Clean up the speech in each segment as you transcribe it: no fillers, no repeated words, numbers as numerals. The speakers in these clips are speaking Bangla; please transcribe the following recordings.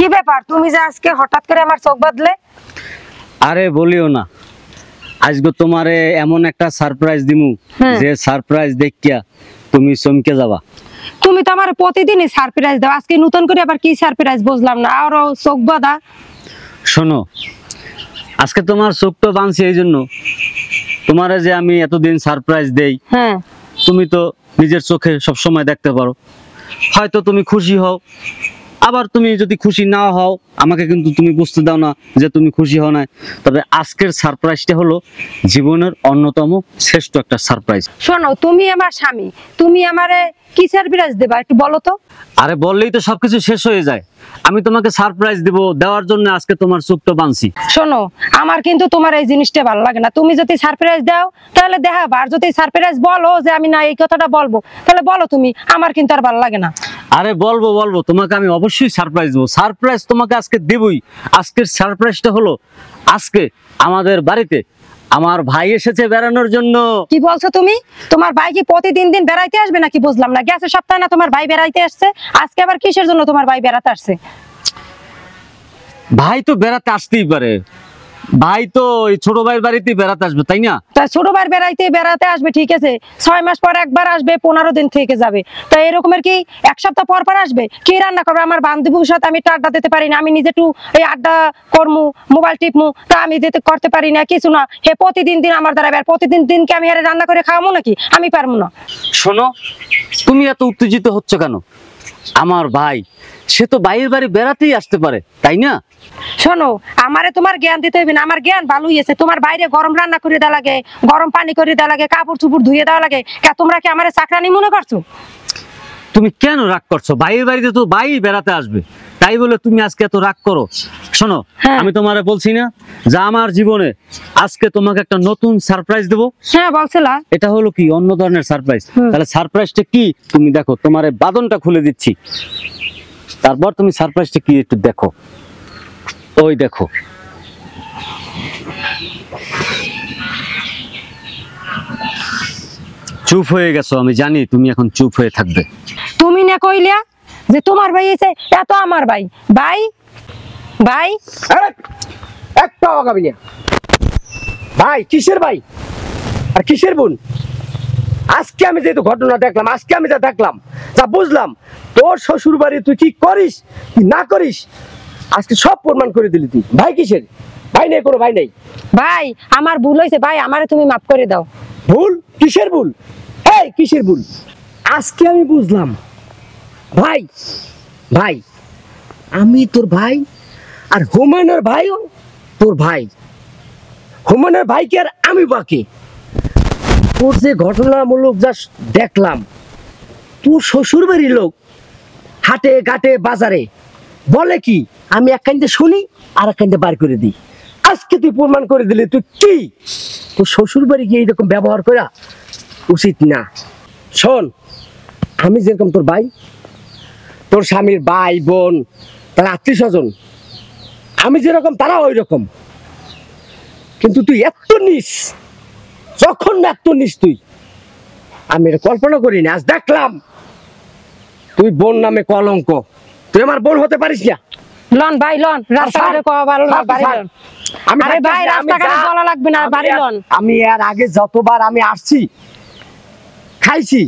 কি ব্যাপার তুমি যে আজকে হঠাৎ করে আমার চোখ বদলে? আরে বলিও না, আজকে তোমারে এমন একটা সারপ্রাইজ দিমু যে সারপ্রাইজ দেখিয়া তুমি চমকে যাবা। তুমি তো আমার প্রতিদিনই সারপ্রাইজ দাও, আজকে নতুন করে আবার কি সারপ্রাইজ বুঝলাম না, আরো চোখ বাঁধা। শোনো, আজকে তোমার চোখটা বাঁধছি এই জন্য, তোমারে যে আমি এতদিন সারপ্রাইজ দেই, তুমি তো নিজের চোখে সব সময় দেখতে পারো। হয়তো তুমি খুশি হও, আবার তুমি যদি খুশি না হও আমাকে কিন্তু তুমি বুঝতে দাও না যে তুমি খুশি হও না। তবে আজকের সারপ্রাইজটা হলো জীবনের অন্যতম শ্রেষ্ঠ একটা সারপ্রাইজ। শোনো, তুমি আমার স্বামী, তুমি আমারে কি সারপ্রাইজ দেবা একটু বলো তো। আরে বললেই তো সবকিছু শেষ হয়ে যায়। আমি তোমাকে সারপ্রাইজ দিব, দেওয়ার জন্য আজকে তোমার চোখটা বাঁধছি। শোনো, আমার কিন্তু তোমার এই জিনিসটা ভালো লাগে না। তুমি যদি সারপ্রাইজ দাও তাহলে দেখাবা, আর যদি সারপ্রাইজ বলো যে আমি না এই কথাটা বলবো তাহলে বলো তুমি, আমার কিন্তু আর ভালো লাগে না। আরে বলবো বলবো, তোমাকে আমি অবশ্যই সারপ্রাইজ দেবো। সারপ্রাইজ তোমাকে আজকে দেবই। আজকের সারপ্রাইজটা হলো, আজকে আমাদের বাড়িতে আমার ভাই এসেছে বেড়ানোর জন্য। কি বলছো তুমি? তোমার ভাই কি প্রতিদিন দিন বেড়াইতে আসবে নাকি? বুঝলাম না, গেছে সপ্তাহে না তোমার ভাই বেড়াইতে আসছে, আজকে আবার কিসের জন্য তোমার ভাই বেড়াতে আসছে? ভাই তো বেড়াতে আসতেই পারে, ভাই তো ওই ছোট ভাইয়ের বাড়িতে বেড়াতে আসবে, তাই না? তা ছোট ভাই বেড়াতে আসবে ঠিক আছে, 6 মাস পর একবার আসবে, 15 দিন থেকে যাবে। তা এরকমের কি এক সপ্তাহ পর পর আসবে? কি রান্না করবে? আমার বান্ধবীর সাথে আমি আড্ডা দিতে পারি না, আমি নিজে একটু এই আড্ডা করমু, মোবাইল টিপমু, তা আমি দিতে করতে পারি না কিছু না। হে প্রতিদিন দিন আমার দ্বারা, প্রতিদিন দিনকে আমি আরে রান্না করে খাওয়াবো নাকি? আমি পারবো না। শোনো, তুমি এত উত্তেজিত হচ্ছ কেন? আমার ভাই, সে তো বাইরের বাড়ি বেড়াতেই আসতে পারে, তাই না? শোনো, আমারে তোমার জ্ঞান দিতে হবে না, আমার জ্ঞান ভালোই আছে। তোমার বাইরে গরম রান্না করে দেওয়া লাগে, গরম পানি করে দেওয়া লাগে, কাপড় চুপড় ধুয়ে দেওয়া লাগে, তোমরা কি আমারে চাকরানি মনে করছো? তুমি কেন রাগ করছো? বাইরের বাড়িতে তো ভাই বেড়াতে আসবে, তাই বলে তুমি আজকে এত রাগ করো? শোনো, আমি তোমারে বলছি না যে আমার জীবনে আজকে তোমাকে একটা নতুন সারপ্রাইজ দেবো? হ্যাঁ বলছিলা। এটা হলো কি অন্য ধরনের সারপ্রাইজ। তাহলে সারপ্রাইজটা কি তুমি দেখো, তোমারে বাদনটা খুলে দিচ্ছি, তারপর তুমি সারপ্রাইজটা কি একটু দেখো। ওই দেখো, চুপ হয়ে গেছো, আমি জানি তুমি এখন চুপ হয়ে থাকবে। তুমি না কইলা যে তোমার ভাই এসে, এত আমার ভাই ভাই ভাই একটা অগাবি না ভাই। কিসের ভাই আর কিসের বোন? আজকে আমি যেহেতু ঘটনা দেখলাম, আজকে আমি যা দেখলাম, যা বুঝলাম, তোর শ্বশুর বাড়ি তুই কি করিস কি না করিস আজকে সব প্রমাণ করে দিলি তুই। ভাই কিসের? ভাই নেই, কোনো ভাই নেই। ভাই আমার ভুল হয়েছে ভাই, আমারে তুমি মাফ করে দাও। ভুল? কিসের ভুল? এই কিসের ভুল? আজকে আমি বুঝলাম ভাই, ভাই আমি তোর ভাই, আর হুমায়ুনের ভাইও তোর ভাই। হুমায়ুনের ভাইকে আর আমি বাকি। তোর যে ঘটনামূলক যা দেখলাম, তোর শ্বশুর বাড়ির লোক হাটে ঘাটে বাজারে বলে কি, আমি এক কান্দে শুনি আর এক কান্দে বার করে দিই। আজকে তুই প্রমাণ করে দিলি তুই কি তোর শ্বশুর বাড়ি গিয়ে এইরকম ব্যবহার করা উচিত না। শোন, আমি যেরকম তোর ভাই, তোর স্বামীর ভাই বোন, তার আত্মীয় স্বজন আমি যেরকম তারা ওই রকম, কিন্তু তুই এত নিস, যখন এত নিস তুই, আমি এটা কল্পনা করি না। আজ দেখলাম তুই বোন নামে কলঙ্ক, তুই আমার বোন হতে পারিস না। লন ভাই লন, রাস্তাঘাটে কওয়া ভালো না, বাড়ি লন। আরে ভাই রাস্তাঘাটে বলা লাগবে না, বাড়ি লন। আমি এর আগে যতবার আমি আসছি খাইছি,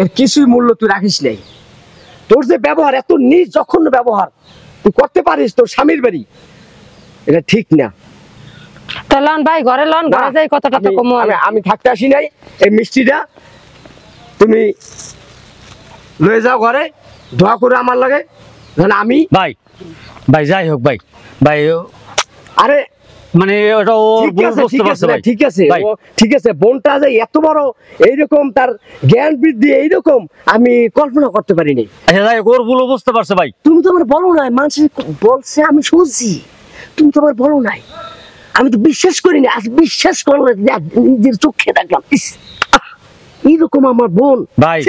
এর কিছুই মূল্য তুই রাখিস নাই। তোর যে ব্যবহার, এত নিজ জঘন্য ব্যবহার তুই করতে পারিস তোর স্বামীর বাড়ি, এটা ঠিক না। তো লন ভাই ঘরে লন, ঘরে যাই কথাটা তো কম। আমি থাকতে আসি নাই। এই মিষ্টিটা তুমি লয়ে যাও ঘরে, দোয়া করে আমার লাগে। আমি ভাই, ভাই যাই হোক ভাই, ভাই আরে মানে ওটা ও বুঝতে পারছে ভাই। ঠিক আছে, ঠিক আছে, বোনটা যে এত বড় এইরকম তার জ্ঞান বৃদ্ধি এইরকম আমি কল্পনা করতে পারিনি। আচ্ছা যাই হোক, ওর ভুল বুঝতে পারছে ভাই। তুমি তো আমার বলো নাই, মানুষ বলছে আমি শুনছি, তুমি তো আমার বলো নাই, আমি তো বিশ্বাস করিনি। আজ বিশ্বাস করলে নিজের চোখে দেখলাম এইরকম আমার বোন। ভাই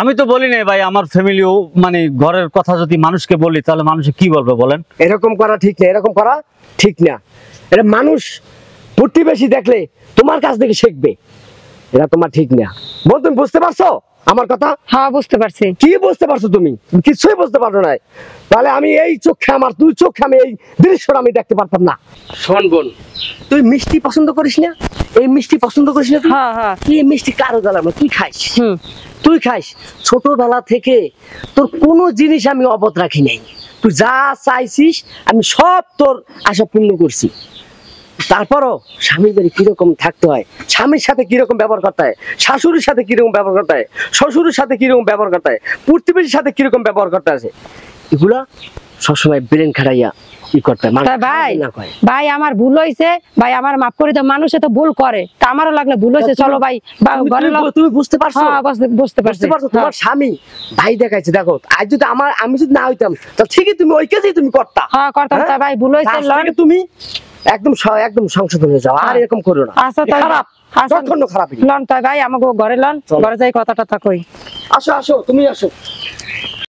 আমি তো বলি নাই ভাই, আমার ফ্যামিলিও মানে ঘরের কথা যদি মানুষকে বলি তাহলে মানুষে কি বলবে বলেন? এরকম করা ঠিক না, এরকম করা ঠিক না। এটা মানুষ প্রতিবেশী দেখলে তোমার কাছ থেকে শিখবে, এটা তোমার ঠিক না। বোন তুমি বুঝতে পারছো? আমার কথা? হ্যাঁ বুঝতে পারছি। কি বুঝতে পারছো তুমি? কিছুই বুঝতে পারছো না। তাহলে আমি এই চোখে, আমার দুই চোখে আমি এই দৃশ্যটা আমি দেখতে পারতাম না। শোন বোন, তুই মিষ্টি পছন্দ করিস না? এই মিষ্টি পছন্দ করিস না তুই? হ্যাঁ হ্যাঁ। এই মিষ্টি কারো গেলাম না, তুই খাইস। হুম। তুই খাইস। ছোটবেলা থেকে তোর কোনো জিনিস আমি অবধ রাখি নাই। তুই যা চাইছিস আমি সব তোর আশা পূর্ণ করছি। তারপরও স্বামীর বাড়ি কিরকম থাকতে হয়, স্বামীর সাথে কিরকম ব্যবহার করতে হয়, শাশুড়ির সাথে কিরকম ব্যবহার করতে হয়, শ্বশুরের সাথে কিরকম ব্যবহার করতে হয়, প্রতিবেশীর সাথে কিরকম ব্যবহার করতে আছে, এগুলা সবসময় ব্রেন খাটাইয়া কি করতে হয়। তা ভাই, ভাই আমার ভুল হয়েছে ভাই, আমার মাফ করে দাও। মানুষে তো ভুল করে, তা আমারও লাগলে ভুল হয়েছে। চলো ভাই ঘরে। তুমি বুঝতে পারছো? হ্যাঁ বুঝতে পারছি। তোমার স্বামী ভাই দেখাইছে, দেখো আজ যদি আমি যদি না হইতাম তাহলে ঠিকই তুমি ওই কাজেই তুমি করতা। হ্যাঁ করতাম। তা ভাই ভুল হয়েছে, তুমি একদম সংশোধন হয়ে যাও, আর এরকম করো না। আচ্ছা তাই খারাপ, খারাপ লন। তাই ভাই আমাকে ঘরে লন, ঘরে যাই কথা টথা কই। আসো তুমি আসো।